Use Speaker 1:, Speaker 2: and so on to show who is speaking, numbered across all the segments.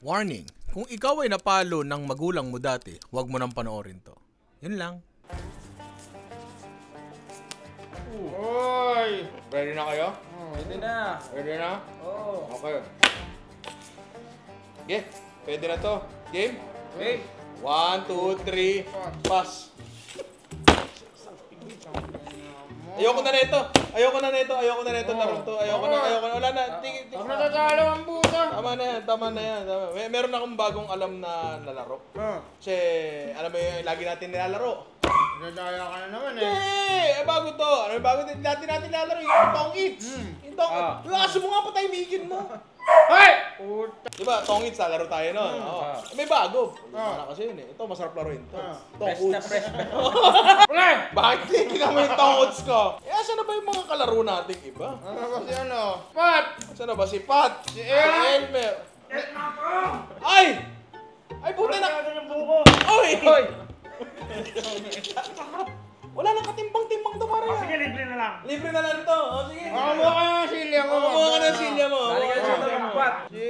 Speaker 1: Warning, kung ikaw ay napalo ng magulang mo dati, huwag mo nang panoorin to. Yun lang.
Speaker 2: Oy! Ready na kayo?
Speaker 3: Pwede na.
Speaker 2: Ready na?
Speaker 3: Oo.
Speaker 2: Okay. Okay, pwede na to. Game?
Speaker 3: Wait.
Speaker 2: 1, 2, 3, pass. Ayoko na nito. Ayoko na nito. Laro to. Ayoko na. Wala na.
Speaker 3: Ang natatalo ang puta.
Speaker 2: Tama na yan. Meron akong bagong alam na laro. Kasi, alam mo yung lagi natin nilalaro.
Speaker 3: Nadaya ka na naman eh.
Speaker 2: Bago to. Ano yung bago natin nilalaro? Yung tong eats. Yung tong eats. Lakas mo nga patahimikin mo.
Speaker 3: Hoy! Puta.
Speaker 2: Diba, tong eats laro tayo nun. May bago. Wala kasi yun eh. Ito, masarap laruin to. Tong eats. Bakit tingnan mo yung tong eats ko? Saan na ba yung mga kalaro nating iba?
Speaker 3: Ano ba si ano? Pat!
Speaker 2: Saan na ba si Pat?
Speaker 3: Si
Speaker 2: Elmer? Ay! Ay, puta na! Oy! Wala nang katimbang-timbang to para.
Speaker 4: Sige, libre na lang.
Speaker 2: Libre na lang ito. Sige.
Speaker 3: Makamuha ka ng silya mo.
Speaker 2: Kumuha ka ng silya mo.
Speaker 3: Balikan siya ng Pat.
Speaker 2: Si...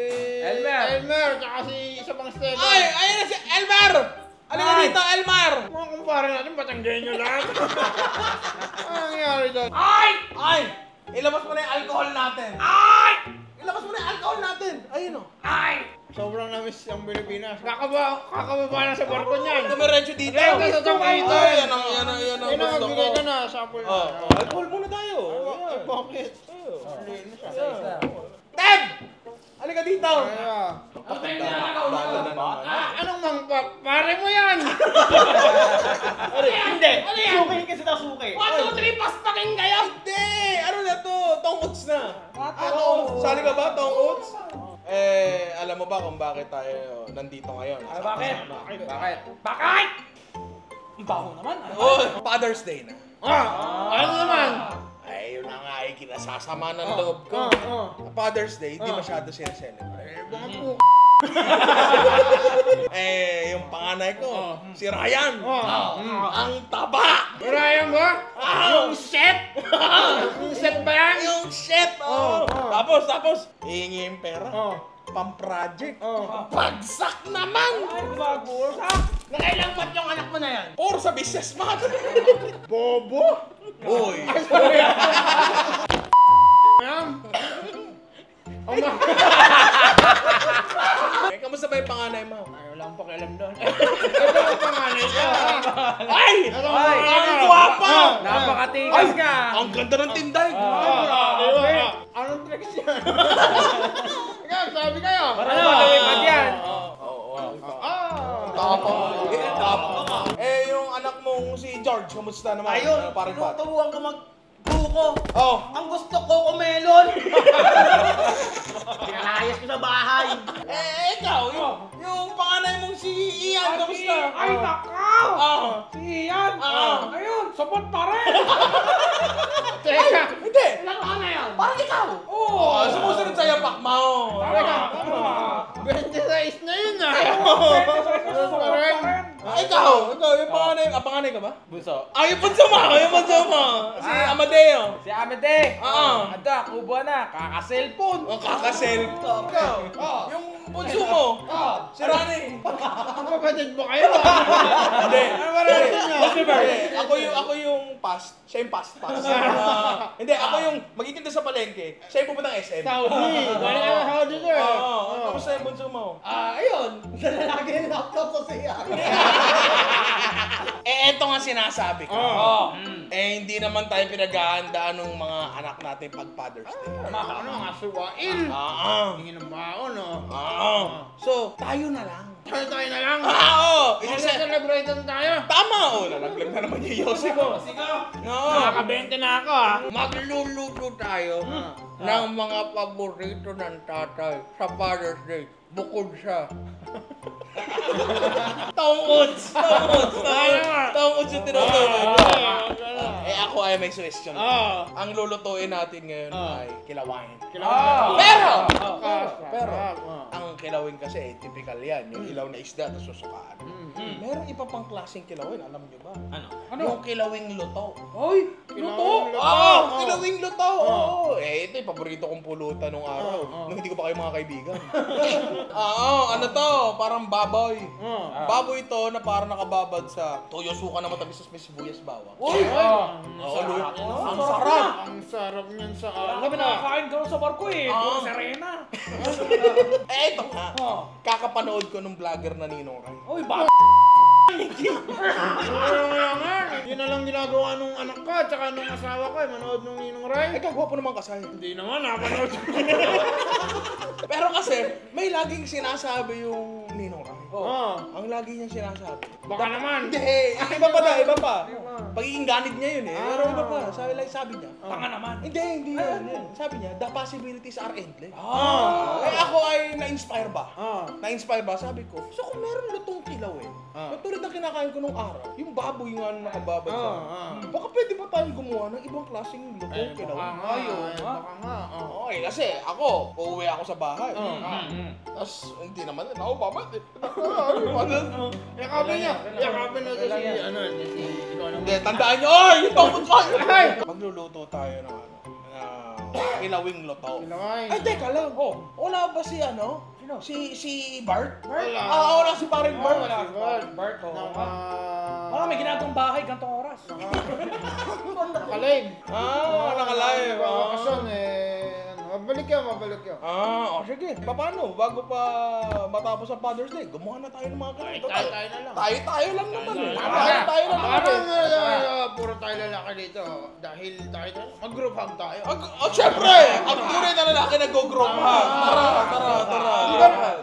Speaker 3: Elmer, tsaka si isa pang Stella.
Speaker 2: Ay! Ayun na si Elmer! Alin na dito, Elmer!
Speaker 3: Mga kumpara natin, Batanggenyo lahat. Ano nangyari doon?
Speaker 2: Ay! Ilabas mo na yung alcohol natin. Ilabas mo na yung alcohol natin. Ayun o.
Speaker 3: Sobrang namiss ang Pilipinas. Kakababa na sa barko niyan.
Speaker 2: Dumiretso dito.
Speaker 3: Lego sa tong ito.
Speaker 2: Yan ang gusto ko.
Speaker 3: Magbigay ka na, sample na.
Speaker 2: Alcohol muna tayo.
Speaker 3: Ay, bakit?
Speaker 4: Isa.
Speaker 2: Deb! Halika dito.
Speaker 3: Anong mangpak? Pare mo yan!
Speaker 4: Hindi! Suki kasi daw suki.
Speaker 2: 1, 2, 3, paspakin kayo! Hindi! Ano na to? Tongots na. Sali ka ba, tongots? Alam mo ba kung bakit tayo nandito ngayon?
Speaker 4: Bakit?
Speaker 3: Bakit?
Speaker 4: Ang baho naman.
Speaker 2: Father's Day na.
Speaker 3: Ano naman?
Speaker 2: Ay, yun na nga ay kinasasama ng loob ko. Father's Day, hindi masyado siya-celebrate.
Speaker 3: Mga po.
Speaker 2: Yung panganay ko, si Ryan. Ang taba!
Speaker 3: Ryan ba?
Speaker 2: Yung set!
Speaker 3: Yung set ba yan?
Speaker 2: Yung set! Tapos, hihingi yung pera. Pang-project. Bagsak naman!
Speaker 4: Ay, bago.
Speaker 2: Nakailang mat yung anak mo na yan? Or sa business mat.
Speaker 3: Bobo?
Speaker 2: Uy! Kamusta ba yung panganay mo?
Speaker 3: Ay, wala akong pakialam doon. Ito ang panganay ko.
Speaker 2: Ay!
Speaker 3: Ay!
Speaker 2: Ang guwapa!
Speaker 4: Napakatikas ka.
Speaker 2: Ang ganda ng tinday!
Speaker 3: Anong tricks yan? Ikaw, sabi kayo.
Speaker 4: Ano? Malawipad yan.
Speaker 2: Tapos. Yung anak mong si George, kamusta naman?
Speaker 4: Ayun,
Speaker 2: Parang Pat.
Speaker 4: tinuturuan ko magbuko. Ang gusto ko, melon. Pinalayas ko sa bahay.
Speaker 2: Ikaw, yung panganay mong si Ian, kamusta?
Speaker 4: Ay, nakaw! Si Ian. Ayun, sabot pa rin.
Speaker 3: Teka.
Speaker 2: Hindi!
Speaker 4: Ilang taon na yan?
Speaker 2: Parang ikaw! Oo! Sumusunod sa yapak mo!
Speaker 4: Tama.
Speaker 3: 26 na yun ah.
Speaker 2: Ikaw, yung panganay ka ba?
Speaker 4: Bunso.
Speaker 2: Yung bunso mo! Si Amadeo!
Speaker 4: Si Amete.
Speaker 2: Oo.
Speaker 4: Ada, kubo na. Kaka-cellphone.
Speaker 2: Kakasel. Ikaw, yung bunso mo! Si Rani!
Speaker 3: Kapatid mo kayo ah.
Speaker 2: Hindi!
Speaker 3: Ano ba rin niyo?
Speaker 2: Ako yung past. Siya yung past. Hindi, ako yung magiging doon sa palengke. Siya yung pupuntang SM.
Speaker 3: Saudi. Galing ka sa Saudi sir.
Speaker 2: Kamusta yung bunso mo?
Speaker 4: Ayun. Lalaki yung laptop ko siya.
Speaker 2: Eto nga sinasabi ko. Hindi naman tayo pinaghahandaan ng mga anak natin pag Father's Day.
Speaker 3: Ano nga suwain. Hingin ng baon oh.
Speaker 2: So, tayo na lang.
Speaker 3: Tayo na lang.
Speaker 2: Celebrate
Speaker 3: tayo.
Speaker 2: Tama! Nalaglag na naman yung Yossi ko.
Speaker 3: Nakaka-20 na ako ah.
Speaker 2: Magluluto tayo ng mga paborito ng tatay sa Father's Day. Bukod sa... Tongots yung tinutuloy. Ako ay may suggestion. Ang lulutuin natin ngayon ay kilawin. Pero, ang kilawin kasi, typical yan. Yung ilaw na isda, tapos susukaan. Meron iba pang klaseng kilawin, alam niyo ba?
Speaker 4: Ano?
Speaker 2: Yung kilawing luto.
Speaker 4: Ay, luto.
Speaker 2: Kilawing luto. Ito yung paborito kong pulutan nung araw. Nung hindi ko pa kayo mga kaibigan. ano to, parang baboy. Baboy to na parang nakababad sa toyo suka na matamis sa may sibuyas bawang.
Speaker 3: Uy!
Speaker 2: Ang sarap!
Speaker 3: Ang sarap niyan sa
Speaker 4: Wala kami nakakain ka sa barko eh. Puro serena.
Speaker 2: Ito nga. Kakapanood ko nung vlogger na Ninong Ray.
Speaker 4: Uy, ba?
Speaker 3: Yun na lang ginagawa nung anak ko at saka nung asawa ko, manood nung Ninong Ray.
Speaker 2: Ikaw, gwapo naman kasay.
Speaker 3: Hindi naman, napanood ko.
Speaker 2: Pero kasi, may laging sinasabi yung Ninong Ray. Ang lagi niyang sinasabi.
Speaker 3: Baka naman.
Speaker 2: Hindi, iba pa. Pagiging ganid niya yun eh. Pero iba pa, sabi niya.
Speaker 4: Tanga naman.
Speaker 2: Hindi yan. Sabi niya, the possibilities are endless. Eh ako ay na-inspire ba? Na-inspire ba? Sabi ko, so kung meron lutong kilawin, tulad na kinakain ko nung araw, yung baboy nga na nakababad sa baka pwede ba tayong gumawa ng ibang klaseng lutong kilawin?
Speaker 3: Baka nga.
Speaker 2: Okay, kasi ako, uuwi ako sa bahay. Tapos, hindi naman, ako babad eh.
Speaker 3: Yakapin niya. Yakapin na si
Speaker 2: Hindi, tandaan nyo, oy! Itong magluluto tayo ng kilawing luto.
Speaker 3: Kilaway.
Speaker 2: Ay, teka lang. Wala ba si Si Bart?
Speaker 3: Wala.
Speaker 2: Wala si paring Bart.
Speaker 3: Wala si Bart.
Speaker 4: Bart, Wala, may ginagawang bahay, gantong oras.
Speaker 3: Nakalive.
Speaker 2: Nakalive.
Speaker 3: Bakasyon mabalik yun.
Speaker 2: Sige. Paano? Bago pa matapos ang Father's Day, gumawa na tayo ng mga ganito.
Speaker 3: Tayo na lang.
Speaker 2: Tayo lang naman eh.
Speaker 3: Parang puro tayo lalaki dito. Dahil tayo mag-group hug tayo.
Speaker 2: Siyempre! Ang tunay na lalaki nag-group hug. Tara.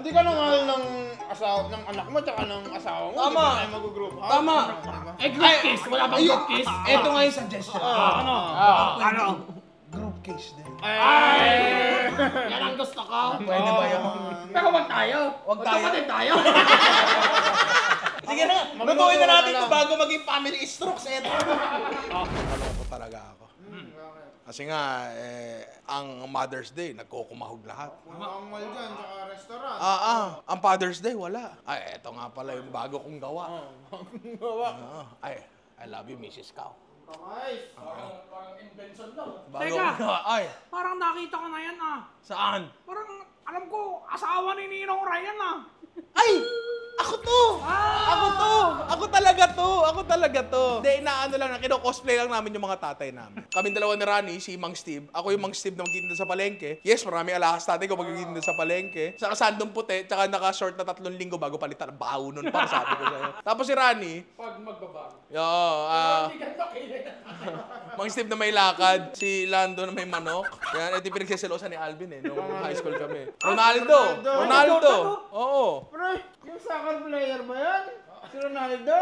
Speaker 3: Hindi ka nang mahal ng asawa ng anak mo tsaka ng asawa mo.
Speaker 2: Tama.
Speaker 3: Hindi ba tayo mag-group hug?
Speaker 2: Tama.
Speaker 4: Group kiss. Wala bang group kiss?
Speaker 2: Ito nga yung suggestion.
Speaker 4: Ano?
Speaker 2: Group case din.
Speaker 4: Yan ang gusto ko.
Speaker 2: Pwede ba yun?
Speaker 4: Pero wag tayo.
Speaker 2: Wag tayo.
Speaker 4: Kapatid tayo.
Speaker 2: Sige na, lutuin na natin ito bago maging family strokes. Naloko talaga ako. Kasi nga, ang Mother's Day, nagkukumahog lahat.
Speaker 3: Ang mall dyan tsaka restaurant.
Speaker 2: Ang Father's Day, wala. Ay, eto nga pala yung bago kong gawa. I love you, Mrs. Cow.
Speaker 3: Nice.
Speaker 4: Parang invention daw.
Speaker 2: Bago
Speaker 4: Teka.
Speaker 2: kong gawa. Ay,
Speaker 4: Parang nakita ko na yan
Speaker 2: saan?
Speaker 4: Parang alam ko, asawa ni Ninong Ryan
Speaker 2: Ay! Ako to! Ako talaga to. Hindi, inaano lang, kino-cosplay lang namin yung mga tatay namin. Kaming dalawa ni Rani, si Mang Steve. Ako yung Mang Steve na magtitinda sa palengke. Yes, marami alahas tatay ko magtitinda sa palengke. Saka sandong puti, tsaka naka-short na 3 linggo bago palitan. Baho nun pa, sabi ko sa'yo. Tapos si Rani,
Speaker 4: Pag magbabago.
Speaker 2: Mang Steve na may lakad, si Lando na may manok. Yan, ito yung pinagsiselosan ni Alvin nung high school kami. Ronaldo! Oo.
Speaker 3: Pre, yung soccer player ba yan? Si Ronaldo?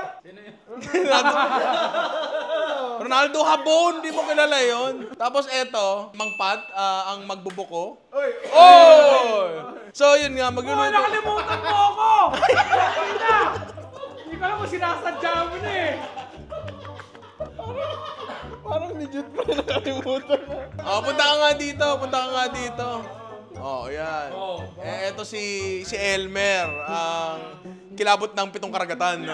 Speaker 2: Ronaldo Habon, di mo kilala yon. Tapos eto, Mang Pat, ang magbubuko.
Speaker 3: Oy!
Speaker 2: So yun nga, magluluto.
Speaker 4: Nakalimutan mo ako! Hindi ko alam kung sinasadya mo na eh.
Speaker 3: Parang legit pa nakalimutan mo.
Speaker 2: Punta ka nga dito. Yan. Eto si Elmer, ang kilabot ng 7 karagatan.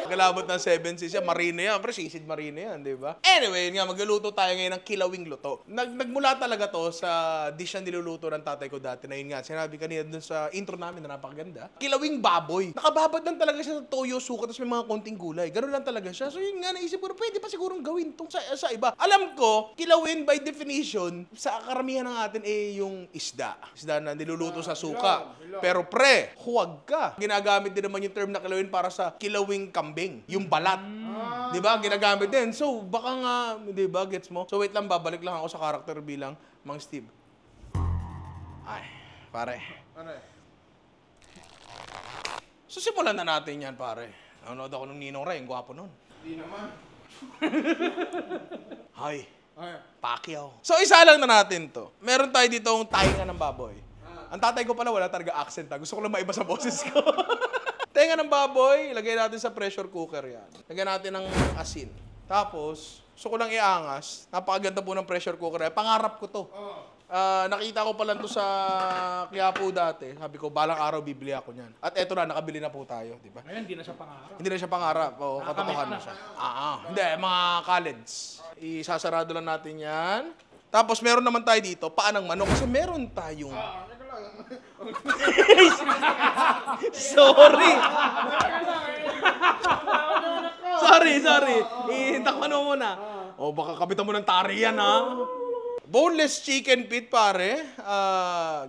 Speaker 2: Kilabot ng 7 seas yan. Marino yan. Pero sisid marino yan, di ba? Anyway, nga, magluluto tayo ngayon ng kilawing luto. Nagmula talaga to sa dish na niluluto ng tatay ko dati. Na yun nga, sinabi kanina dun sa intro namin na napakaganda. Kilawing baboy. Nakababad lang talaga siya sa toyo, suka, tapos may mga konting gulay. Ganun lang talaga siya. So yun nga, naisip ko na pwede pa sigurong gawin tong sa iba. Alam ko, kilawin by definition, sa karamihan ng atin yung isda. Isda na niluluto sa suka. Pero pre, huwag ka. Ginagamit din naman yung term na kilawin para sa kilawing kambing. Yung balat. Di ba? Ginagamit din. So, baka nga, di ba, gets mo? So, wait lang, babalik lang ako sa character bilang Mang Steve. Ay, pare. So, simulan na natin yan, pare. Nanonood ako ng Ninong Ray, yung gwapo nun.
Speaker 3: Hindi naman.
Speaker 2: Hi. Pacquiao. So, isa lang na natin to. Meron tayo dito yung tainga ng baboy. Ang tatay ko pala wala talaga accent. Gusto ko lang maiba sa boses ko. Tenga ng baboy, ilagay natin sa pressure cooker yan. Lagyan natin ng asin. Tapos, gusto ko lang iangas. Napakaganda po ng pressure cooker. Pangarap ko to. Nakita ko pala to sa Quiapo dati. Sabi ko, balang araw bibili ako niyan. At eto na, nakabili na po tayo. Diba?
Speaker 4: Ngayon, hindi na siya pangarap.
Speaker 2: Hindi na siya pangarap. O, katotohanan na siya. Hindi, mga college. Isasarado lang natin yan. Tapos meron naman tayo dito, paa ng manok. Kasi meron tayong... Sorry. Sorry. Ihintak mo muna. O, baka kapitan mo ng tari yan, ha? Boneless chicken feet, pare.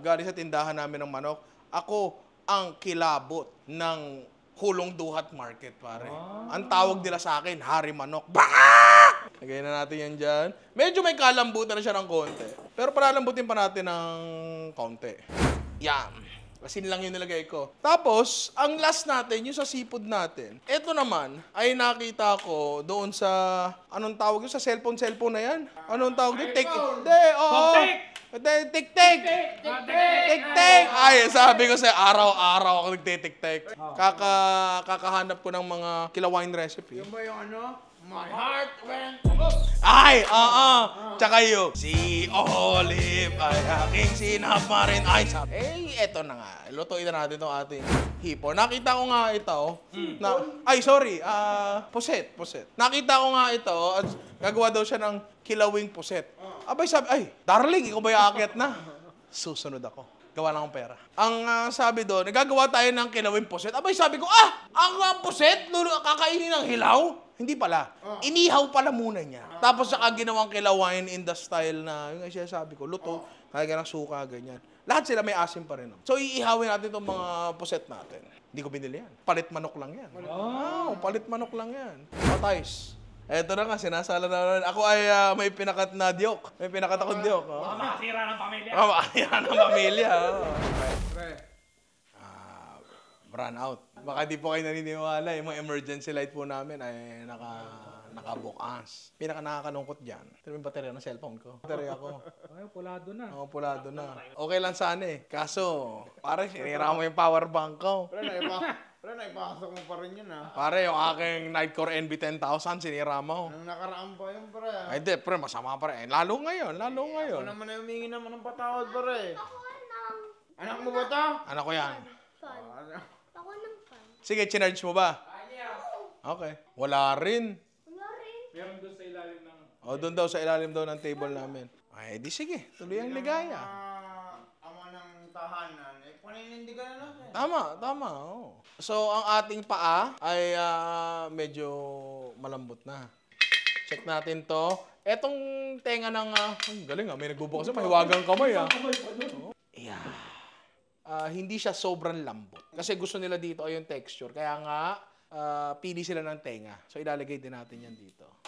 Speaker 2: Galing sa tindahan namin ng manok. Ako ang kilabot ng Hulong Duhat Market, pare. Ang tawag nila sa akin, Hari Manok. Bah! Lagay na natin yan dyan. Medyo may kalambutan na siya ng konti. Pero palalambutin pa natin ng konti. Yan. Asin lang yung nilagay ko. Tapos, ang last natin, yung sa seafood natin. Ito naman, ay nakita ko doon sa, anong tawag yun? Sa cellphone na yan? Anong tawag yun? Tik-tik! Ay, sabi ko sa araw-araw ako nagtitik-tik. Kakahanap ko ng mga kilawine recipe.
Speaker 3: Yung ba yung ano? My heart went
Speaker 2: Ay, Tsaka yung, si Olive ay aking sinamarin. Ay, sabi. Eto na nga. Lutuin na natin itong ating hipo. Nakita ko nga ito. Puset. Nakita ko nga ito at gagawa daw siya ng kilawing puset. Abay, sabi, darling, ikaw ba yung aakyat na? Susunod ako. Gawa lang akong pera. Ang sabi doon, nagagawa tayo ng kilawing puset. Abay, sabi ko, ang puset, kakainin ng hilaw? Hindi pala. Inihaw pala muna niya. Tapos saka ginawang kilawain in the style na, yung sabi ko, luto, kaya ng suka, ganyan. Lahat sila may asim pa rin. So, iihawin natin itong mga puset natin. Hindi ko binili yan. Palit manok lang yan. Palit manok lang yan. Patayos. Eto na nga, sinasala na. Ako ay may pinakat na diyok. May pinakat akong diyok.
Speaker 4: Makasira ng pamilya.
Speaker 2: Makasira ng pamilya. Run out. Baka di po kayo naniniwala, yung mga emergency light po namin ay nakabukas. Pinaka nakakalungkot dyan. Ito yung baterya ng cellphone ko. Baterya ko.
Speaker 4: Ay, pulado na.
Speaker 2: Oo, pulado na. Okay lang sana eh. Kaso, pare, sinira mo yung power bank ko.
Speaker 3: Pero naipasok mo pa rin yun,
Speaker 2: Pare, yung aking Nightcore NB10,000, sinira mo.
Speaker 3: Nung nakaraan pa yun, pre.
Speaker 2: Ay, di, pre, masama pa rin. Lalo ngayon.
Speaker 3: Ako naman ay humingi naman ng patawad, pre. Anak mo ba to?
Speaker 2: Anak ko yan.
Speaker 5: Ako ng fan.
Speaker 2: Sige, chinarge mo ba? Okay. Wala rin.
Speaker 4: Meron doon sa ilalim ng...
Speaker 2: Doon daw sa ilalim daw ng table namin. Ay, di sige. Tuloy ang ligaya.
Speaker 3: Ama ng tahanan. Paninindigan na natin.
Speaker 2: Tama. Oo. So, ang ating paa ay medyo malambot na. Check natin to. Etong tenga ng... ang galing may nagbubukas. Mahiwagang kamay Yeah. Hindi siya sobrang lambot. Kasi gusto nila dito ay yung texture. Kaya nga, pili sila ng tenga. So, ilalagay din natin yan dito.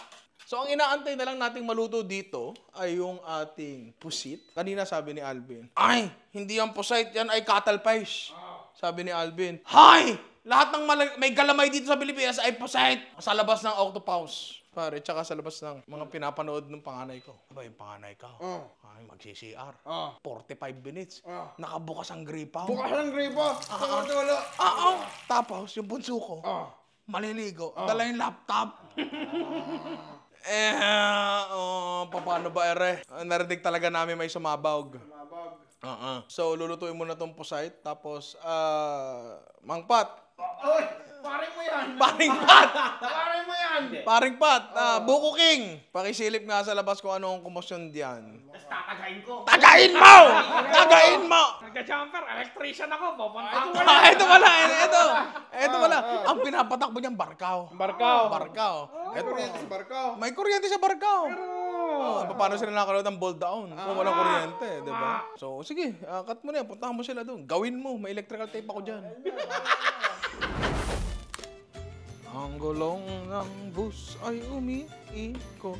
Speaker 2: So, ang inaantay na lang nating maluto dito ay yung ating pusit. Kanina sabi ni Alvin, ay, hindi yan pusit, yan ay cattle pies. Sabi ni Alvin, hay! Lahat ng may galamay dito sa Pilipinas ay pusit. Sa labas ng octopus. Pare, tsaka sa labas ng mga pinapanood ng panganay ko. Aba, yung panganay ko. Ay, mag-CCR. 45 minutes. Nakabukas ang gripaw.
Speaker 3: Bukas ng gripo. Tulo.
Speaker 2: Tapos, yung bunso ko, maliligo. Dala yung laptop. Paano ba, ere? Narinig talaga namin may sumabawg. So, lulutuin mo na tong pusait. Tapos, Mangpat.
Speaker 3: Oy, paring mo yan.
Speaker 2: Paring Pat!
Speaker 3: Paring mo yan.
Speaker 2: Paring Pat! Buko King! Pakisilip nga sa labas kung anong kumosyon diyan.
Speaker 4: Tapos tatagayin ko.
Speaker 2: Tagain mo! Tagain mo!
Speaker 4: Nagka-jumper, electrician ako. Papunta ko.
Speaker 2: Ito pala. Ang pinapatakbo niyang barkaw. Barkaw.
Speaker 3: May kuryente sa barko.
Speaker 2: May kuryente sa barkaw. Paano sila nakakaload ng ball down kung walang kuryente, di ba? So, sige, cut mo na yan. Puntahan mo sila doon. Gawin mo. May electrical tape ako dyan. Ang gulong ng bus ay umiikot.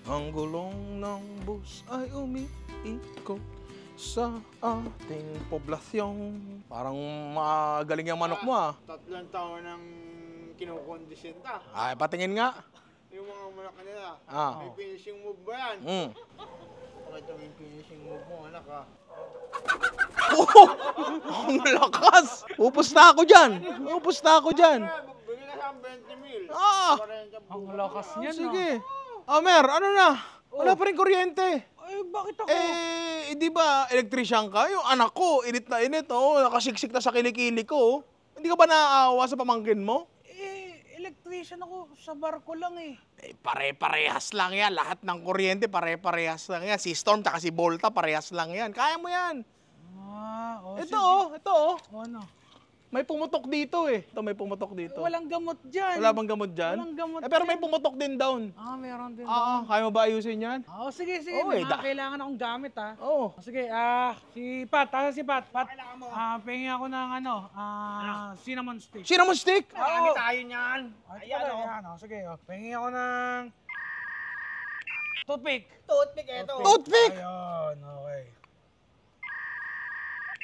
Speaker 2: Ang gulong ng bus ay umiikot sa ating poblasyon. Parang magaling yung manok mo
Speaker 3: 3 taon ng kinukondisyon ta.
Speaker 2: Ay, patingin nga.
Speaker 3: Yung mga manok nila. May finishing move ba yan? Pakita mo yung finishing move mo, anak
Speaker 2: Ang lakas! Upos na ako dyan!
Speaker 3: Bigyan na sa 20 mil.
Speaker 4: Ang lakas niyan.
Speaker 2: Sige. Mer, ano na? Wala pa rin kuryente.
Speaker 4: Ay, bakit ako?
Speaker 2: Di ba, electrician ka? Yung anak ko, init na init, nakasiksik na sa kilikili ko. Hindi ka ba naaawa sa pamangkin mo?
Speaker 4: electrician ako. Sa barko lang eh.
Speaker 2: Eh, pare-parehas lang yan. Lahat ng kuryente, pare-parehas lang yan. Si Storm tsaka si Volta, parehas lang yan. Kaya mo yan. Ito oh.
Speaker 4: Ano?
Speaker 2: May pumutok dito eh. Ito may pumutok dito.
Speaker 4: Walang gamot dyan.
Speaker 2: Wala bang gamot dyan?
Speaker 4: Walang gamot
Speaker 2: Pero may
Speaker 4: dyan.
Speaker 2: pumutok din down.
Speaker 4: Meron din.
Speaker 2: Kaya mo ba ayusin yan?
Speaker 4: Sige.
Speaker 2: Oo,
Speaker 4: May
Speaker 2: eh,
Speaker 4: mga kailangan akong gamit ha.
Speaker 2: Oo.
Speaker 4: Sige, si Pat. Si Pat. Pat, pengi ako ng cinnamon stick.
Speaker 2: Cinnamon stick?
Speaker 3: Marami tayo niyan.
Speaker 4: Ayan, sige. Pengi ako ng toothpick.
Speaker 3: Toothpick ito.
Speaker 2: Toothpick!
Speaker 4: Ayun, okay.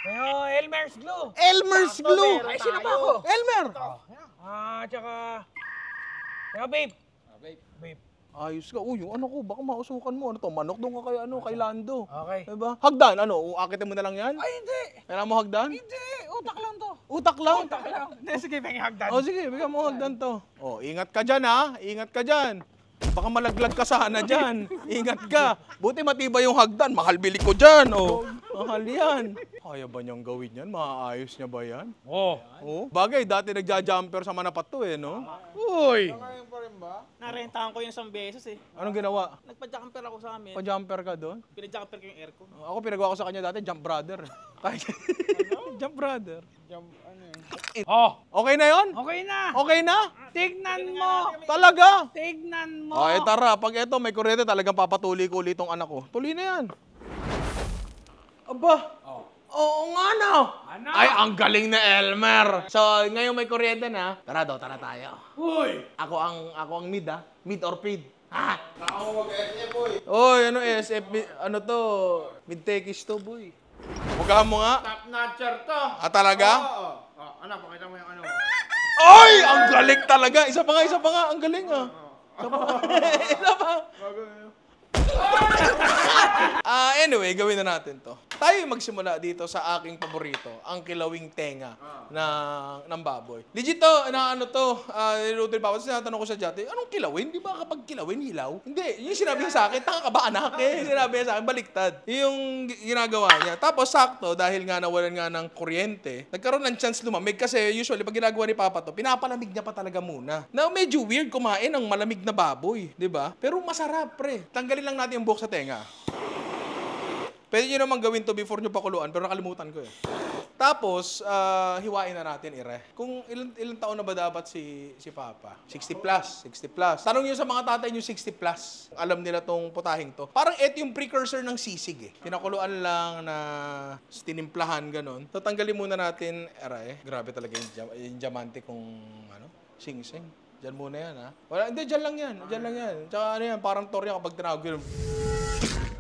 Speaker 4: Pero Elmer's glue.
Speaker 2: Elmer's glue!
Speaker 3: meron sino ba ako?
Speaker 2: Elmer!
Speaker 4: Tsaka babe. Babe.
Speaker 2: Ayos ka. Uy, yung ano ko, baka mausukan mo. Ano to? Manok doon ka kay Lando.
Speaker 4: Okay.
Speaker 2: Diba? Hagdan, ano? Uakitin mo na lang yan?
Speaker 4: Ay, hindi.
Speaker 2: Kailangan mo hagdan?
Speaker 4: Hindi. Utak lang to.
Speaker 2: Utak lang?
Speaker 4: Utak lang. Hindi, sige, pengi hagdan.
Speaker 2: Sige, bigyan mo hagdan to. Ingat ka dyan ha. Ingat ka dyan. Baka malaglag ka sana dyan. Ingat ka. Buti matibay yung hagdan. Mahal bili ko dyan. Mahal yan. Kaya ba niyang gawin yan? Maaayos niya ba yan? Bagay, dati nagja-jumper sa Manapat to eh, no? Uy!
Speaker 3: Ngayon pa rin ba?
Speaker 6: Narentahan ko yung isang beses eh.
Speaker 2: Anong ginawa?
Speaker 6: Nagpa-jumper ako sa amin.
Speaker 2: Pa-jumper ka doon?
Speaker 6: Pinajumper ko yung aircon.
Speaker 2: Ako pinagawa ko sa kanya dati, Jump Brother. Jump Brother. Okay na yon?
Speaker 4: Okay na.
Speaker 2: Okay na?
Speaker 4: Tignan mo.
Speaker 2: Talaga?
Speaker 4: Tignan mo.
Speaker 2: Tara, pag eto may kuryente talagang papatuloy ko ulit tong anak ko. Tuloy na yan. Aba. Oo nga no. Ay, ang galing na Elmer. So, ngayon may kuryente na. Tara tayo.
Speaker 4: Uy.
Speaker 2: Ako ang mid Mid or feed. Ha?
Speaker 3: Ako mag-SF boy.
Speaker 2: Oy, ano SF? Ano to? Mid-techies to, boy. Hugahan mo nga.
Speaker 3: Top notcher to.
Speaker 2: Talaga?
Speaker 3: Oo. Anak, pakita mo yung ano.
Speaker 2: Ay! Ang galing talaga. Isa pa nga. Ang galing Isa pa. Anyway, gawin na natin to. Tayo magsimula dito sa aking paborito, ang kilawing tenga ng baboy. Legit to, niluto ni Papa. Sinatanong ko sa dati, anong kilawin? Di ba kapag kilawin, hilaw? Hindi, yung sinabi niya sa akin, tanga ka ba anak? Sinabi niya sa akin, baliktad. Yung ginagawa niya. Tapos sakto, dahil nga nawalan nga ng kuryente, nagkaroon ng chance lumamig kasi usually pag ginagawa ni Papa to, pinapalamig niya pa talaga muna. Now, medyo weird kumain ng malamig na baboy, di ba? Pero masarap, pre. Tanggalin lang natin yung buhok sa tenga. Pwede nyo naman gawin to before nyo pakuluan, pero nakalimutan ko eh. Tapos, hiwain na natin, Ire. Kung ilang taon na ba dapat si Papa? 60 plus. Tanong nyo sa mga tatay nyo 60 plus. Alam nila tong putahing to. Parang ito yung precursor ng sisig eh. Pinakuluan lang na tinimplahan, ganon. Tatanggalin muna natin, Ire. Grabe talaga yung diamante kung sing-sing. Diyan muna yan, ha? Wala, hindi, diyan lang yan. Tsaka ano yan, parang torya kapag tinawag yun.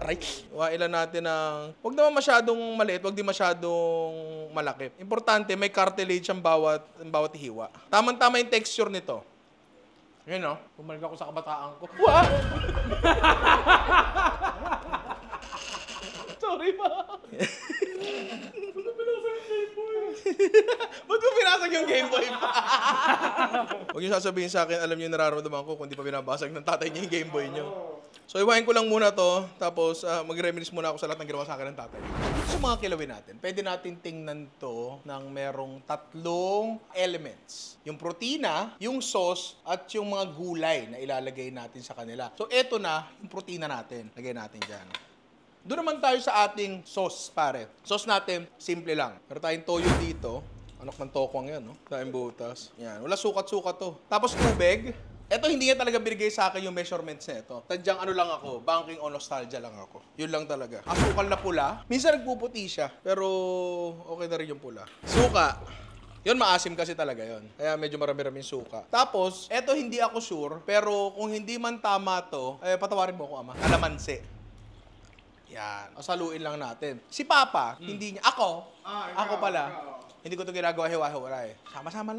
Speaker 2: Right. Wailan natin ng, wag naman masyadong maliit, wag din masyadong malaki. Importante, may cartilage ang bawat hiwa. Tama-tama yung texture nito. Yun o, bumalik ako sa kabataan ko. What? Sorry pa. Ba't mo binasag yung Game Boy pa? Huwag niyo sasabihin sa akin, alam niyo yung nararamdaman ko kung di pa binabasag ng tatay niya yung Game Boy niyo. So, iwain ko lang muna to, tapos mag-reminisce muna ako sa lahat ng ginawa sa akin ng tatay. Sa mga kilawin natin, pwede natin tingnan to ng merong 3 elements. Yung protina, yung sauce, at yung mga gulay na ilalagay natin sa kanila. So, eto na yung protina natin. Lagay natin dyan. Doon naman tayo sa ating sauce, pare. Sauce natin, simple lang. Pero tayong toyo dito. Anak ng tokwang yan, no? Tayong butas. Yan. Wala sukat-sukat to. Tapos tubig. Ito, hindi niya talaga binigay sa akin yung measurements na ito. Tadyang lang ako, banking o nostalgia lang ako. Yun lang talaga. Asukal na pula. Minsan nagpuputi siya, pero okay na rin yung pula. Suka. Yun, maasim kasi talaga yun. Kaya medyo marami-raming suka. Tapos, eto hindi ako sure, pero kung hindi man tama to, patawarin mo ako, ama. Kalamansi. Yan. Saluin lang natin. Si Papa, hindi niya. Ako pala. Hindi ko ito ginagawa hiwa-hiwa eh. Sama-sama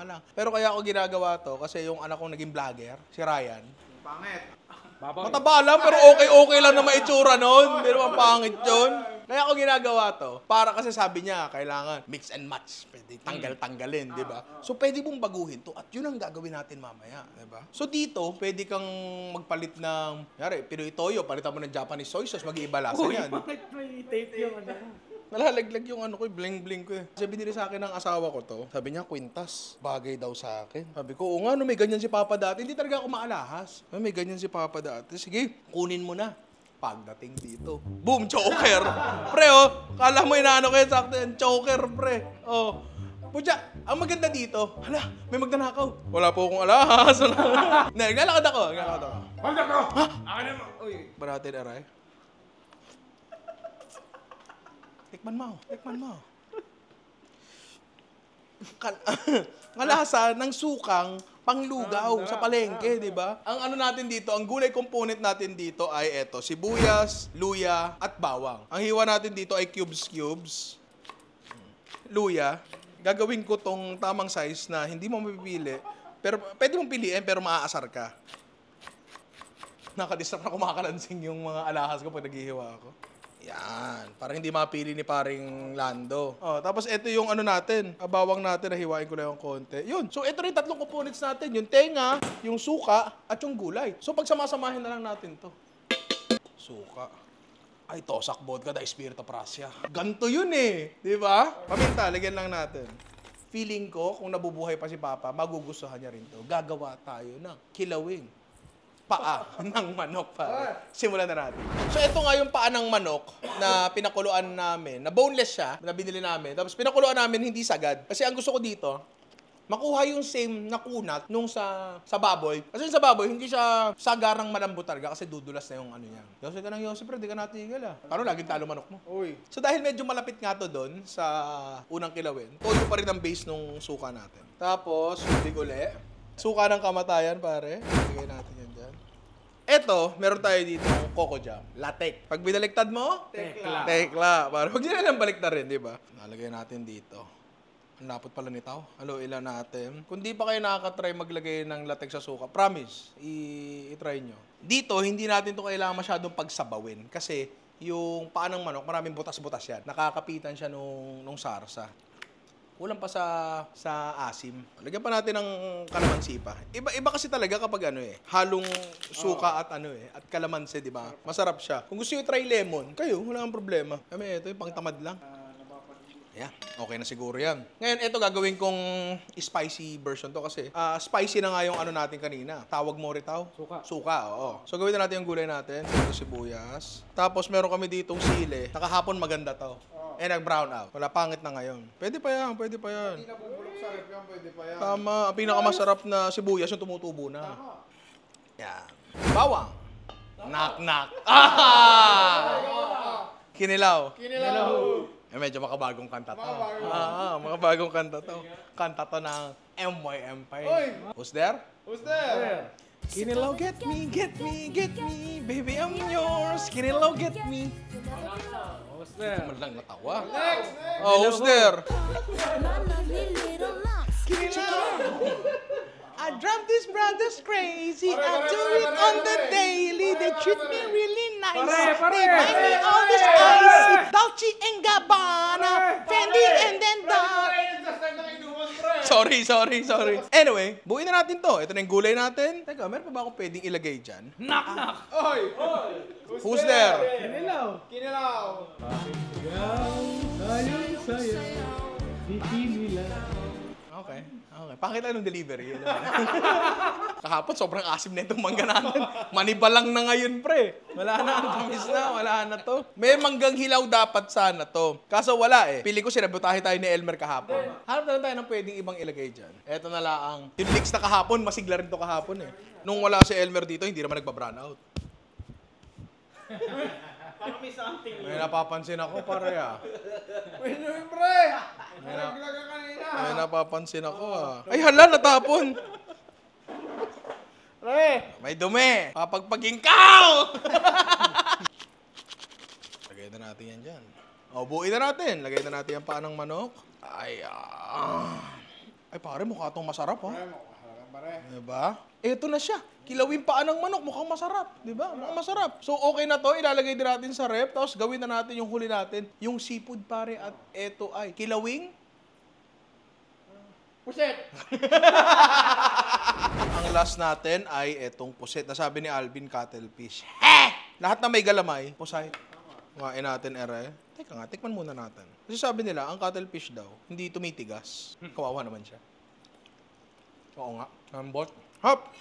Speaker 2: lang. Pero kaya ako ginagawa to kasi yung anak kong naging vlogger, si Ryan.
Speaker 3: Pangit.
Speaker 2: Mataba lang, pero okay lang na maitsura nun. Pero ang pangit yun. Kaya ako ginagawa to. Para kasi sabi niya, kailangan mix and match. Pwede tanggal-tanggalin, di ba? So pwede mong baguhin to at yun ang gagawin natin mamaya, di ba? So dito, pwede kang magpalit ng, yari, Pinoy Toyo, palitan mo ng Japanese soy sauce, mag-iiba lasa yan.
Speaker 4: Bakit may tape yung ano?
Speaker 2: Nalalaglag yung ano ko, bling-bling ko eh. Kasi binili sa akin ng asawa ko to. Sabi niya, kwintas. Bagay daw sa akin. Sabi ko, oo nga, no, may ganyan si Papa dati. Hindi talaga ako maalahas. May ganyan si Papa dati. Sige, kunin mo na. Pagdating dito, boom, choker. Pre, oh, kala mo inaano kayo sakto yan, choker, pre. Oh. Pucha, ang maganda dito, hala, may magnanakaw. Wala po akong alahas. Naglalakad ako.
Speaker 4: Hold up ko! Ha? Akin na mo! Uy!
Speaker 2: Baratin, aray. Tikman mo. Kalasa ng sukang panglugaw sa palengke, di ba? Ang ano natin dito, ang gulay component natin dito ay eto, sibuyas, luya, at bawang. Ang hiwa natin dito ay cubes. Luya. Gagawin ko tong tamang size na hindi mo mapipili, pero pwede mong piliin pero maaasar ka. Nakadisrupt na kumakalansing yung mga alahas ko pag naghihiwa ako. Yan, para hindi mapili ni paring Lando. Oh, tapos ito yung ano natin, bawang natin, nahiwain ko lang yung konti. Yun, so ito rin tatlong components natin, yung tenga, yung suka, at yung gulay. So pagsamasamahin na lang natin to. Suka. Ay, tosak vodka, da Espiritu Prasya. Ganto yun eh, di ba? Paminta, lagyan lang natin. Feeling ko, kung nabubuhay pa si Papa, magugustuhan niya rin to. Gagawa tayo ng kilawing paa ng manok, pare. Simulan na natin. So, ito nga yung paa ng manok na pinakuluan namin, na boneless siya, na binili namin. Tapos pinakuluan namin hindi sagad. Kasi ang gusto ko dito, makuha yung same na kunat nung sa baboy. Kasi sa baboy, hindi siya sagarang malambot talaga kasi dudulas na yung ano niya. Yosef ka ng Yosef, pero di ka natigil ah. Paano laging talo manok mo?
Speaker 3: Uy.
Speaker 2: So dahil medyo malapit nga to doon sa unang kilawin, todo pa rin ang base nung suka natin. Tapos, tubig uli. Suka ng kamatayan, pare. Bigay natin yan dyan. Eto, meron tayo dito ng coco jam. Latek. Pag binaliktad mo, tekla. Pare, huwag nyo na lang baliktad rin, di ba? Nalagay natin dito. Ang lapot pala ni Tao. Haluin natin. Kung di pa kayo nakaka-try maglagay ng latex sa suka, promise, i-try nyo. Dito, hindi natin to kailangan masyadong pagsabawin. Kasi yung paa ng manok, maraming butas-butas yan. Nakakapitan siya nung sarsa. Kulang pa sa asim. Lagyan pa natin ng kalamansi pa. Iba kasi talaga kapag ano halong suka at at kalamansi, di ba? Masarap siya. Kung gusto nyo try lemon, kayo, wala kang problema. Kami, ito yung pangtamad lang. Yeah, okay na siguro yan. Ngayon, ito gagawin kong spicy version to kasi spicy na nga yung ano natin kanina. Tawag mo rin tao? Suka, oo. So gawin na natin yung gulay natin. Ito sibuyas. Tapos meron kami ditong sili. Nakahapon maganda to. Nag-brown out. Wala, pangit na ngayon. Pwede pa yan.
Speaker 3: Hindi nabubulok sa rep yan, pwede pa yan.
Speaker 2: Tama. Ang pinakamasarap na sibuyas yung tumutubo na.
Speaker 3: Tama.
Speaker 2: Yan. Bawang. Knock. Ah! Kinilaw. Medyo makabagong kanta to. Makabagong kanta to. Kanta to ng MY Empire.
Speaker 3: Oy!
Speaker 2: Who's there?
Speaker 3: Who's there?
Speaker 2: Kinilaw, get me. Baby, I'm yours. Kinilaw, get me.
Speaker 4: Who's there?
Speaker 2: Ito man lang natawa.
Speaker 3: Next!
Speaker 2: Oh, who's there?
Speaker 5: My lovely little locks.
Speaker 2: I drive these brothers crazy. I do it on the daily. They treat me really nice.
Speaker 4: Pare!
Speaker 2: They buy me all this ice. Dolce and Gabbana, Fendi and then Sorry. Anyway, buuin na natin to. Ito na yung gulay natin. Teka, meron pa ba akong pwedeng ilagay dyan?
Speaker 4: Knock!
Speaker 3: Oy!
Speaker 2: Who's there?
Speaker 4: Kinilaw!
Speaker 2: Okay. Pakita nung delivery. Kahapon, sobrang asim na itong mangga natin. Manibalang na ngayon, pre. Wala na, ang tamis na. Wala na to. May manggang hilaw dapat sana to. Kaso wala eh. Pili ko sinabotahe tayo ni Elmer kahapon. Hanap na lang tayo ng pwedeng ibang ilagay dyan. Eto na lang. Yung leaks na kahapon, masigla rin to kahapon eh. Nung wala si Elmer dito, hindi naman nagpa-brown out.
Speaker 6: Parang may something.
Speaker 2: May napapansin ako, pare ah.
Speaker 3: Pwede mo, pre!
Speaker 2: May na-
Speaker 3: Naglaga kanina.
Speaker 2: May napapansin ako ah. Ay hala, natapon.
Speaker 3: Pre!
Speaker 2: May dumi. Papagpaging kaw! Lagay na natin yan dyan. O, buuin na natin. Lagay na natin yung paa ng manok. Ay, Ay, pare, mukha itong masarap, ha?
Speaker 3: Pare.
Speaker 2: Diba? Eto na siya. Kilawin paa ng manok. Mukhang masarap. Diba? Mukhang masarap. So, okay na to. Ilalagay din natin sa rep. Tapos, gawin na natin yung huli natin. Yung seafood, pare. At eto ay kilawing
Speaker 3: Puset!
Speaker 2: Ang last natin ay etong puset. Nasabi ni Alvin, cuttlefish. Lahat na may galamay, pusay. Kumain natin, ere. Teka nga, tikman muna natin. Kasi sabi nila, ang cuttlefish daw, hindi tumitigas. Kawawa naman siya. Oo nga. Ambot. Hop!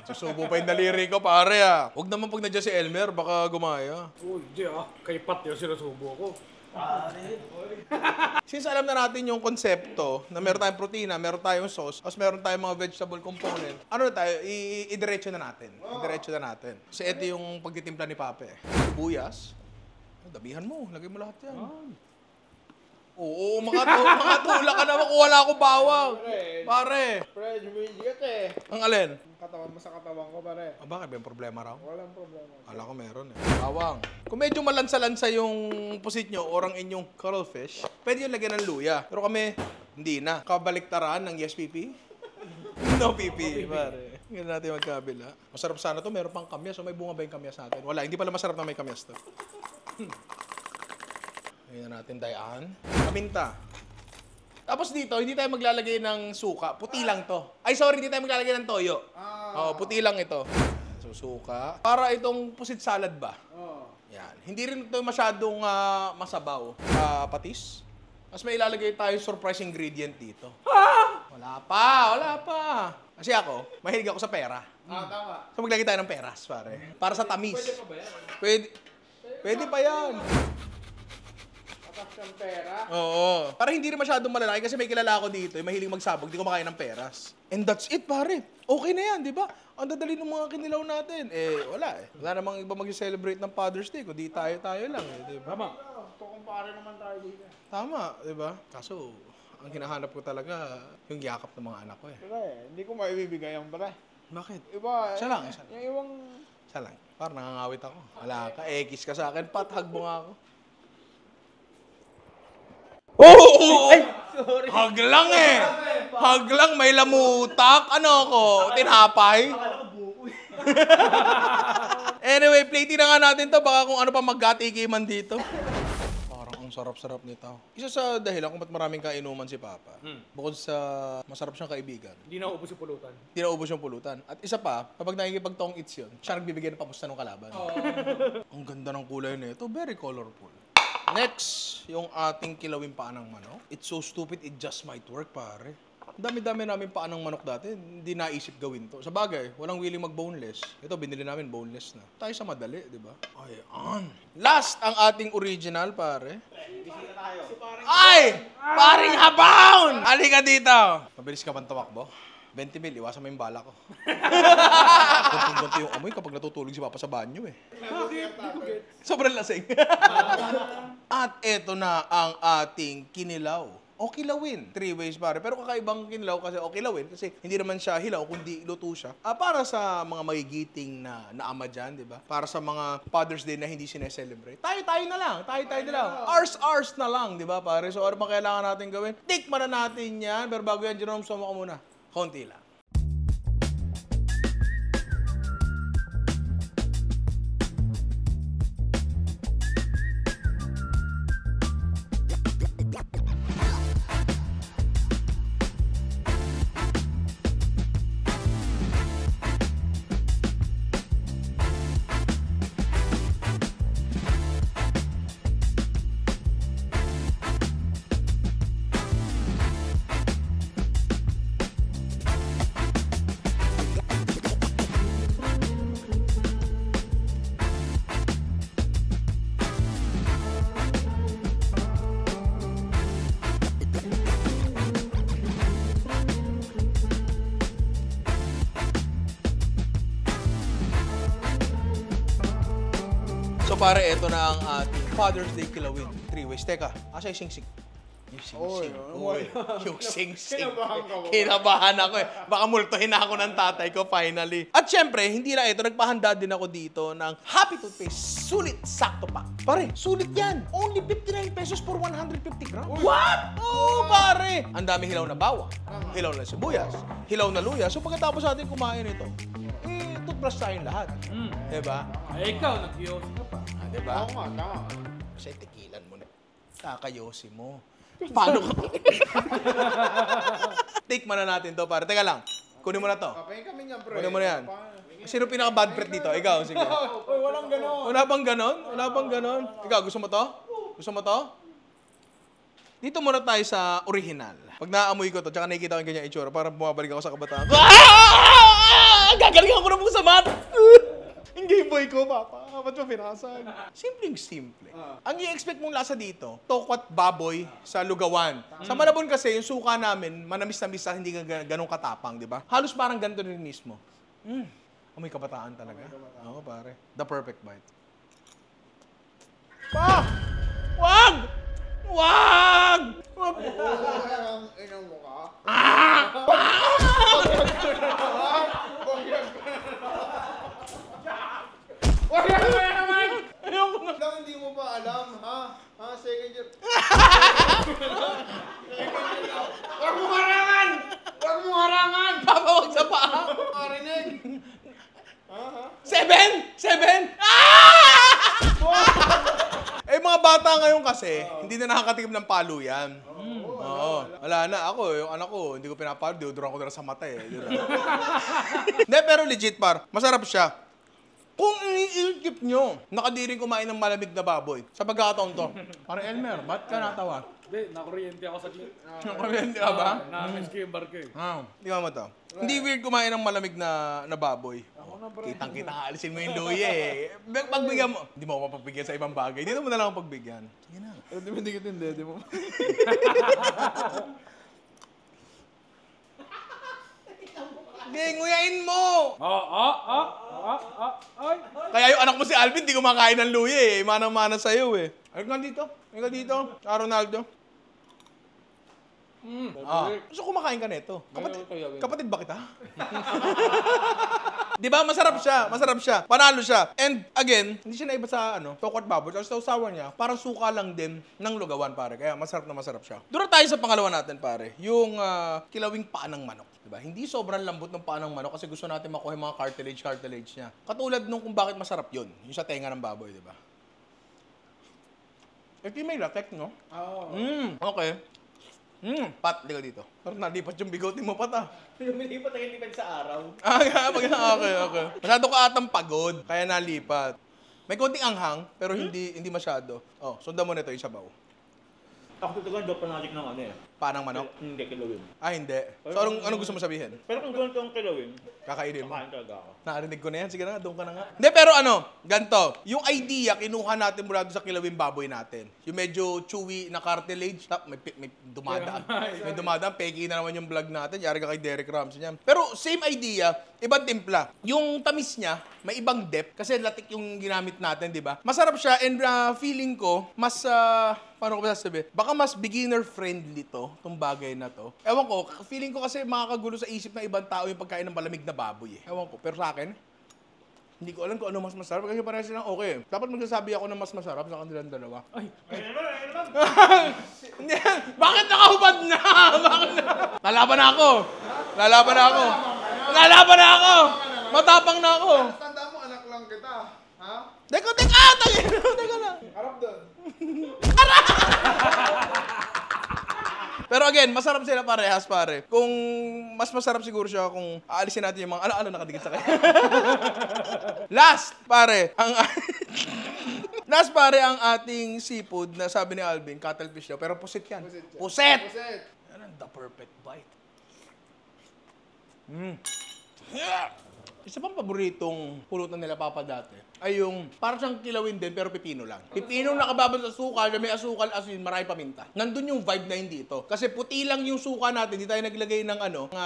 Speaker 2: Susubo pa yung daliri ko, pare ah. Huwag naman pag nandiyan si Elmer, baka gumaya.
Speaker 4: Uy, di kay Pat yung sinusubo ko.
Speaker 2: Since alam na natin yung konsepto na meron tayong protina, meron tayong sauce, tapos meron tayong mga vegetable component, ano na tayo, idiretso na natin. Idiretso na natin. Kasi ito yung pagtitimpla ni Pape. Sibuyas. Dabihan mo, lagay mo lahat yan. Oo, mga tula ka naman kung wala akong bawang. Pare.
Speaker 3: Pre, humihigat eh.
Speaker 2: Ang alin?
Speaker 3: Ang katawan mo sa katawan ko, pare.
Speaker 2: Ah, bakit? May problema raw?
Speaker 3: Walang problema.
Speaker 2: Kala ko meron eh. Bawang. Kung medyo malansa-lansa yung pusit nyo or ang inyong cuttlefish, pwede yung lagyan ng luya. Pero kami, hindi na. Kabaliktaran ng yes, PP? No, PP. Pare. Hindi natin magkabila. Masarap sana to. Meron pang kamyas. So may bunga ba yung kamyas natin? Wala. Hindi pala masarap na may kamyas to. Ngayon na natin dayaan. Paminta. Tapos dito, hindi tayo maglalagay ng suka. Puti lang to. Ay, sorry, hindi tayo maglalagay ng toyo. Oo, puti lang ito. So, suka. Para itong pusit salad ba? Yan. Hindi rin ito masyadong masabaw. Patis. Tapos may ilalagay tayo surprise ingredient dito. Wala pa. Kasi ako, mahilig ako sa pera.
Speaker 3: Tama.
Speaker 2: So maglagay tayo ng peras, pare. Para sa tamis. Pwede pa ba yan? Pwede pa yan.
Speaker 3: Tapos ng pera.
Speaker 2: Oo. Para hindi rin masyadong malalaki kasi may kilala ako dito, mahilig magsabog, di ko makain ng peras. And that's it, pare. Okay na yan, di ba? Ang dadali ng mga kinilaw natin. Wala eh. Wala namang iba mag-celebrate ng Father's Day, kundi tayo lang eh, di ba?
Speaker 4: Tama.
Speaker 3: Kukumpare naman tayo dito.
Speaker 2: Tama, di ba? Kaso, ang hinahanap ko talaga, yung yakap ng mga anak ko eh.
Speaker 3: Pre, hindi ko maibibigay yung pre.
Speaker 2: Bakit?
Speaker 3: Iba,
Speaker 2: Isa lang.
Speaker 3: yung ibang...
Speaker 2: Isa lang. Parang nangangawit ako. Wala ka, kiss ka sa akin, pathag mo nga ako. Oh! Ay! Sorry. Hag lang eh. Hag lang, may lamutak. Ano ko? Tinapay? Anyway, plating na nga natin to. Baka kung ano pa magkatikiman dito. Parang ang sarap-sarap nito. Isa sa dahilan kung ba't maraming kainuman si Papa. Bukod sa masarap siyang kaibigan.
Speaker 4: Hindi na ubos yung pulutan.
Speaker 2: Hindi na ubos yung pulutan. At isa pa, kapag nakikipag-tong its yun, siya nagbibigay ng pamusta ng kalaban. Ang ganda ng kulay nito. Very colorful. Next, yung ating kilawing paanang manok. It's so stupid, it just might work, pare. Ang dami-dami namin paanang manok dati, hindi naisip gawin to. Sa bagay, walang willing mag-boneless. Ito, binili namin boneless na. Tayo sa madali, di ba? Ayan. Last, ang ating original, pare. Ay! Paring habaon! Halika dito! Mabilis ka bang tumakbo? 20 mil, iwasan mo yung bala ko. Kunti-kunti yung amoy kapag natutulog si Papa sa banyo eh. Sobrang lasing. At eto na ang ating kinilaw. O kilawin. 3 ways pare. Pero kakaibang kinilaw kasi o kilawin kasi hindi naman siya hilaw kundi luto siya. Para sa mga magigiting na ama dyan, di ba? Para sa mga Father's Day na hindi sineselebrate. Tayo na lang. Ours na lang, di ba pare? So ano pa kailangan natin gawin? Tikman na natin yan. Pero bago yan, Jerome, suma ka muna. Konti lang. So pare, ito na ang ating Father's Day kilawin. 3 ways. Teka, asa yung sing-sing? Yung sing-sing. Oy, yung sing-sing. Kinabahan ako eh. Baka multuhin ako ng tatay ko finally. At syempre, hindi lang ito. Nagpahanda din ako dito ng Happy Toothpaste Sulit Sakto Pack. Pare, sulit yan. Only 59 pesos for 150 grams. What? Oh, pare. Ang dami hilaw na bawang. Hilaw na sibuyas. Hilaw na luya. So pagkatapos natin kumain ito, toothbrush tayong lahat. Diba?
Speaker 4: Ay, ikaw, nag-yosi ka pa.
Speaker 2: Diba?
Speaker 3: Oo nga, tama.
Speaker 2: Kasi tikilan mo na. Kakayosi mo. Paano ka? Take na natin to, pare. Teka lang. Kunin mo na to.
Speaker 3: Kapain kami niyan, bro.
Speaker 2: Kunin mo na yan. Sino pinaka-bad breath dito? Ikaw, sige.
Speaker 3: Uy, walang ganon.
Speaker 2: Wala bang ganon? Wala bang ganon? Ikaw, gusto mo to? Gusto mo to? Dito muna tayo sa original. Pag naamoy ko to, tsaka nakikita ko yung ganyan itsura, parang bumabalik ako sa kabataan. Gagalingan ko na po sa mat! Yung Game Boy ko, papa. Ba't mo pinasag? Simpleng-simple. Ang i-expect mong lasa dito, tokwat baboy sa lugawan. Sa Malabon kasi, yung suka namin, manamis-namis at hindi ganun katapang, di ba? Halos parang ganito rin mismo. Amoy kabataan talaga. Oo, pare. The perfect bite. Pa! Wag! Wag!
Speaker 3: Ang ina mo ka. Lang hindi mo pa alam, ha? Ha, second year. Wag mo harangan! Wag mo harangan!
Speaker 2: Papa, wag sa paa!
Speaker 3: Marinig!
Speaker 2: Seven! Eh, mga bata ngayon kasi, hindi na nakakatikim ng palo yan. Oo. Wala na. Ako, yung anak ko, hindi ko pinapalo. Deodorant ko na sa mata eh. Hindi, pero legit par. Masarap siya. Kung iniisip nyo, nakadiring kumain ng malamig na baboy, sa pagkakataon to, parang Elmer, ba't ka natawa?
Speaker 4: Hindi, nakuryente ako sa clip.
Speaker 2: Nakuryente ka ba?
Speaker 4: Na-miss ko yung barko eh.
Speaker 2: Tingnan mo to. Hindi weird kumain ng malamig na baboy. Kitang-kita ka, alisin mo yung luya eh. Pagbigyan mo, hindi mo ako mapagbigyan sa ibang bagay. Dito mo na lang ako pagbigyan. Sige na.
Speaker 3: Hindi kita hindi, di mo.
Speaker 2: Hindi, nguyain mo!
Speaker 4: Ay!
Speaker 2: Kaya yung anak mo si Alvin, di kumakain ng luya eh. Manang-mana sa'yo eh. Ayun nga dito. Ayun nga dito. Ronaldo. Gusto kumakain ka nito. Kapatid ba kita? Di ba? Masarap siya. Masarap siya. Panalo siya. And again, hindi siya naiba sa tokot baboy. Tapos sausawan niya, parang suka lang din ng lugawan, pare. Kaya masarap na masarap siya. Duro tayo sa pangalawa natin, pare. Yung kilawing paa ng manok. Diba? Hindi sobrang lambot ng paa ng manok kasi gusto natin makuha yung mga cartilage niya. Katulad nung kung bakit masarap yun. Yung sa tenga ng baboy, diba? Ito yung may latek, no? Oo. Okay. Pat, liga dito. Parang nalipat yung bigote mo, Pat, ah.
Speaker 6: Lumilipat ang lipat sa araw.
Speaker 2: Okay. Masyado ka atang pagod, kaya nalipat. May konting anghang, pero hindi masyado. Oh, sundan mo nito yung sabaw.
Speaker 6: Ako tutugan, daw panatik ng ano eh.
Speaker 2: Panang manok?
Speaker 6: Hindi kilawin.
Speaker 2: Hindi. So, anong gusto mo sabihin?
Speaker 6: Pero kung ganito ang kilawin,
Speaker 2: Kakainin mo?
Speaker 6: kakain talaga ako.
Speaker 2: Narinig ko na yan. Sige na nga, doon ka na nga. Hindi, pero ganito. Yung idea, kinuha natin mula doon sa kilawin baboy natin. Yung medyo chewy na cartilage. May dumadaan. May dumadaan. Peki na naman yung vlog natin. Yari ka kay Derek Ramsey niyan. Pero same idea, ibang timpla. Yung tamis niya, may ibang depth. Kasi latik yung ginamit natin, di ba? Masarap siya and feeling ko, mas, paano ko ba sasabihin? Baka mas beginner-friendly itong bagay na to. Ewan ko, feeling ko kasi makakagulo sa isip ng ibang tao yung pagkain ng malamig na baboy eh. Ewan ko, pero sa akin, hindi ko alam kung ano mas masarap kasi parang silang okay. Dapat magsasabi ako na mas masarap sa kanilang dalawa. Ay Hindi, bakit nakahubad na? Bakit na? Lalaban na ako! Matapang na ako!
Speaker 3: Tanda mo, anak lang kita. Ha?
Speaker 2: Teka lang!
Speaker 3: Harap doon.
Speaker 2: Pero again, masarap sila parehas, pare. Kung mas masarap siguro siya kung aalisin natin yung mga nakadikit sa kanya. Last, pare, ang ating seafood na sabi ni Alvin, cuttlefish daw, pero pusit yan. Puset! Yan ang the perfect bite. Isa pang paboritong pulutan nila papa dati ay yung parang siyang kilawin din pero pipino lang. Pipino nakababad sa asukal, may asukal, asin, marami paminta. Nandun yung vibe na hindi ito. Kasi puti lang yung suka natin, hindi tayo naglagay ng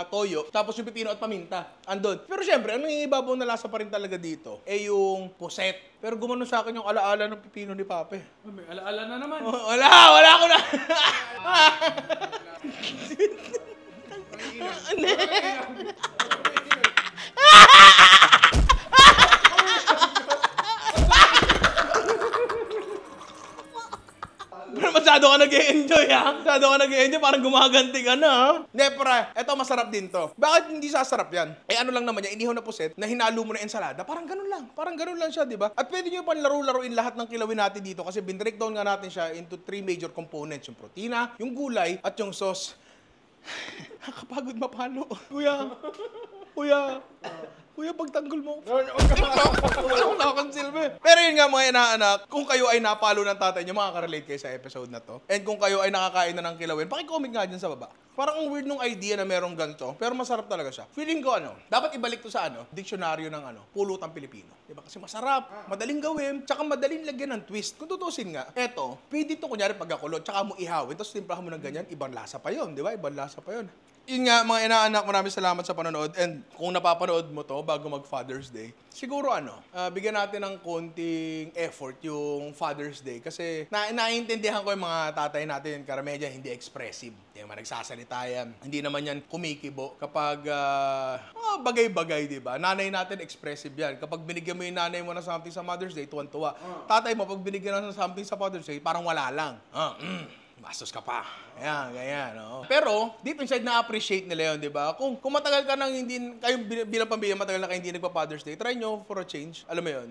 Speaker 2: toyo, tapos yung pipino at paminta. Andun. Pero syempre, ang ibabaw na lasa pa rin talaga dito ay yung puset. Pero gumano sa akin yung alaala ng pipino ni Pape.
Speaker 4: May alaala na naman.
Speaker 2: Wala ako na. Pero masyado ka nag-e-enjoy, ha? Masyado ka nag-e-enjoy, parang gumaganti ka na, ha? Hindi, pre, eto masarap din to. Bakit hindi sasarap yan? Eh ano lang naman yan, inihaw na puset, na hinalo mo na ensalada, parang ganun lang siya, di ba? At pwede nyo pa laro-laruin lahat ng kilawin natin dito kasi bin-breakdown nga natin siya into 3 major components. Yung protina, yung gulay, at yung sauce. Nakakapagod mapalo. Kuya. Kuya, pagtanggol mo. Ako nakakonsil mo eh. Pero yun nga mga inaanak, kung kayo ay napalo ng tatay nyo, makaka-relate kayo sa episode na to. And kung kayo ay nakakain na ng kilawin, pakicomment nga dyan sa baba. Parang ang weird nung idea na merong ganito, pero masarap talaga siya. Feeling ko dapat ibalik to sa diksyonaryo ng pulutang Pilipino. Diba? Kasi masarap, madaling gawin, tsaka madaling lagyan ng twist. Kung tutusin nga, eto, pwede to kunyari pagkakulot, tsaka mo ihawin, tapos timplahan mo ng ganyan, ibang lasa pa yun, di ba? Ibang lasa pa yun. Yun nga, mga inaanak, maraming salamat sa panonood. And kung napapanood mo to bago mag-Father's Day, siguro bigyan natin ng konting effort yung Father's Day. Kasi naiintindihan ko yung mga tatay natin, karamihan dyan hindi expressive. Yung mga nagsasalita yan. Hindi naman yan kumikibo. Kapag mga bagay-bagay, di ba? Nanay natin expressive yan. Kapag binigyan mo yung nanay mo ng something sa Mother's Day, tuwan-tuwa. Tatay mo, pag binigyan mo ng something sa Father's Day, parang wala lang. Bastos ka pa. Ayan, ganyan. No? Pero, deep inside, na-appreciate nila yun, di ba? Kung matagal ka nang hindi, kayo bilang pamilya, matagal na kayo hindi nagpa-Father's Day, try nyo for a change. Alam mo yun,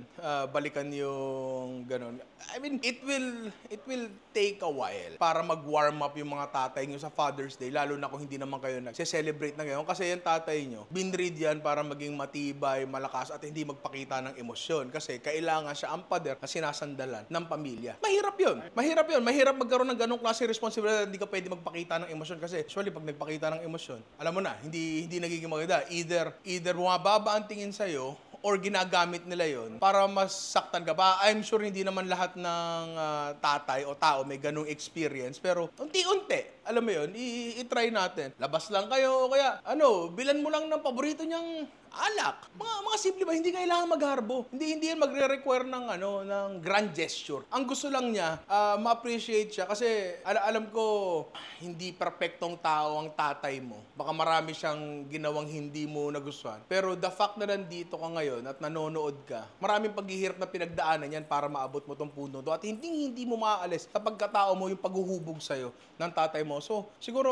Speaker 2: balikan yung ganun. I mean, it will take a while para mag-warm up yung mga tatay nyo sa Father's Day, lalo na kung hindi naman kayo nag-celebrate na ngayon. Kasi yung tatay nyo, binread yan para maging matibay, malakas, at hindi magpakita ng emosyon. Kasi kailangan siya ang pader na sinasandalan ng pamilya. Mahirap yun. Mahirap yun. Mahirap magkaroon ng ganong klase responsibilidad, hindi ka pwede magpakita ng emosyon kasi usually pag nagpakita ng emosyon, alam mo na, hindi nagiging maganda. Either bumababa ang tingin sa'yo or ginagamit nila yon para masaktan ka pa. I'm sure hindi naman lahat ng tatay o tao may ganung experience, pero unti-unti, alam mo yun, i-try natin. Labas lang kayo, o kaya, bilan mo lang ng paborito niyang alak. Mga simple ba, hindi kailangan magharbo. Hindi yan magre-require ng grand gesture. Ang gusto lang niya, ma-appreciate siya kasi alam ko hindi perfectong tao ang tatay mo. Baka marami siyang ginawang hindi mo nagustuhan. Pero the fact na nandito ka ngayon at nanonood ka, maraming paghihirap na pinagdaanan yan para maabot mo tong puno do at hindi mo maaalis sa pagkatao mo yung paghuhubog sa'yo ng tatay mo. So, siguro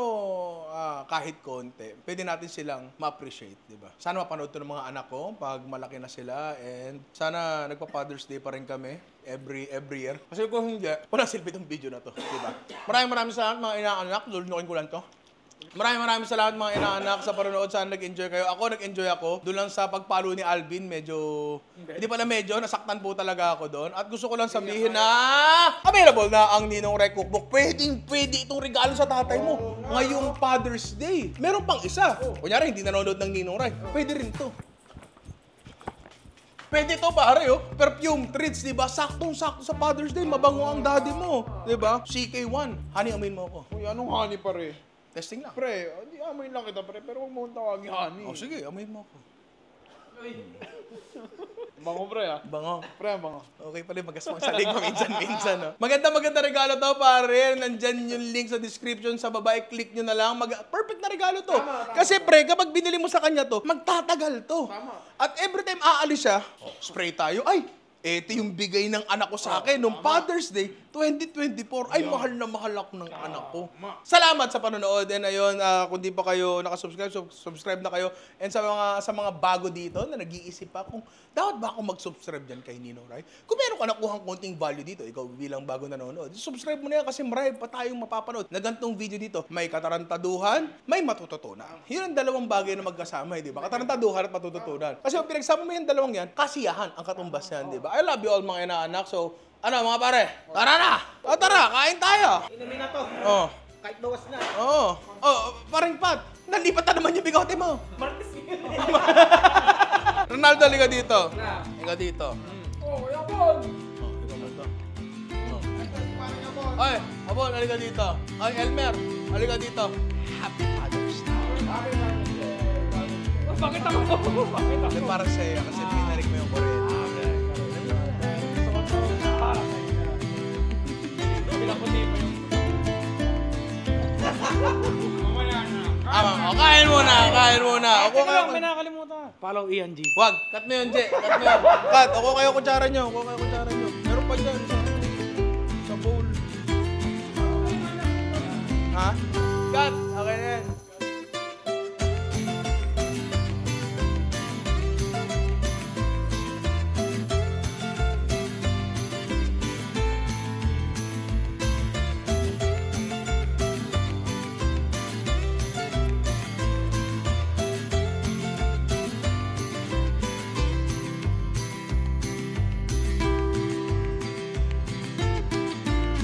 Speaker 2: kahit konti, pwede natin silang ma-appreciate, di ba? Sana mapanood to ng mga anak ko pag malaki na sila and sana nagpa-Father's Day pa rin kami every year. Kasi kung hindi, walang silbi itong video na to, di ba? Maraming salamat mga inaanak, lulunukin ko lang to. Maraming salamat mga inaanak sa panonood. Sana nag-enjoy kayo. Nag-enjoy ako. Doon lang sa pagpalo ni Alvin, hindi pala medyo, nasaktan po talaga ako doon. At gusto ko lang sabihin na available na ang Ninong Ray Cookbook. Pwede itong regalo sa tatay mo ngayong Father's Day. Meron pang isa. Kunyari, hindi nanonood ng Ninong Ray. Pwede rin to. Pwede to pare, perfume treats, di ba? Saktong-sakto sa Father's Day. Mabango ang daddy mo, di ba? CK1. Honey, amin mo ako.
Speaker 3: Uy, anong honey pare?
Speaker 2: Testing lang.
Speaker 3: Pre, di amoy lang kita pre, pero huwag mo tawagin honey.
Speaker 2: Sige, amoy mo ako.
Speaker 3: Bango pre
Speaker 2: Bango.
Speaker 3: Pre, bango.
Speaker 2: Okay pala, magasmang sa link minsan, no? Maganda regalo to, pare. Nandyan yung link sa description sa baba. I-click nyo na lang. Perfect na regalo to. Kasi pre, kapag binili mo sa kanya to, magtatagal to. At every time aalis siya, spray tayo. Ay, ito yung bigay ng anak ko sa akin nung Father's Day 2024. Ay, mahal na mahal ako ng anak ko. Salamat sa panonood. And ayun, kung di pa kayo nakasubscribe, subscribe na kayo. And sa mga bago dito na nag-iisip pa kung dapat ba ako mag-subscribe dyan kay Ninong Ray? Kung meron ka nakuhang konting value dito, ikaw bilang bago nanonood, subscribe mo na yan kasi marami pa tayong mapapanood na gantong video dito. May katarantaduhan, may matututunan. Yun ang dalawang bagay na magkasama, di ba? Katarantaduhan at matututunan. Kasi kung pinagsama mo yung dalawang yan, kasiyahan ang katumbas yan, di ba? I love you all mga inaanak. So, mga pare? Tara na! Tara, kain tayo!
Speaker 6: Inumin na to. Kahit bawas na.
Speaker 2: Paring Pat, nalipat na naman yung bigote mo.
Speaker 6: Martes yun.
Speaker 2: Ronaldo, liga dito. Liga dito.
Speaker 3: Kuya Bon!
Speaker 2: Ikaw mo ito. Ay, Abon, halika dito. Ay, Elmer, halika dito. Happy Father's Day.
Speaker 4: Bakit ako? Bakit ako?
Speaker 2: Hindi para sa'yo, kasi pinarik mo yung Korean.
Speaker 4: Para sa'yo. Pinaputi mo yung... Mamaya na.
Speaker 2: Kain muna.
Speaker 4: Teka lang, may nakakalimutan. Follow Ian G.
Speaker 2: Wag, cut mo yun, Je. Cut, ako kayo kutsara nyo. Meron pa dyan sa bowl. Ha? Cut, okay na yan.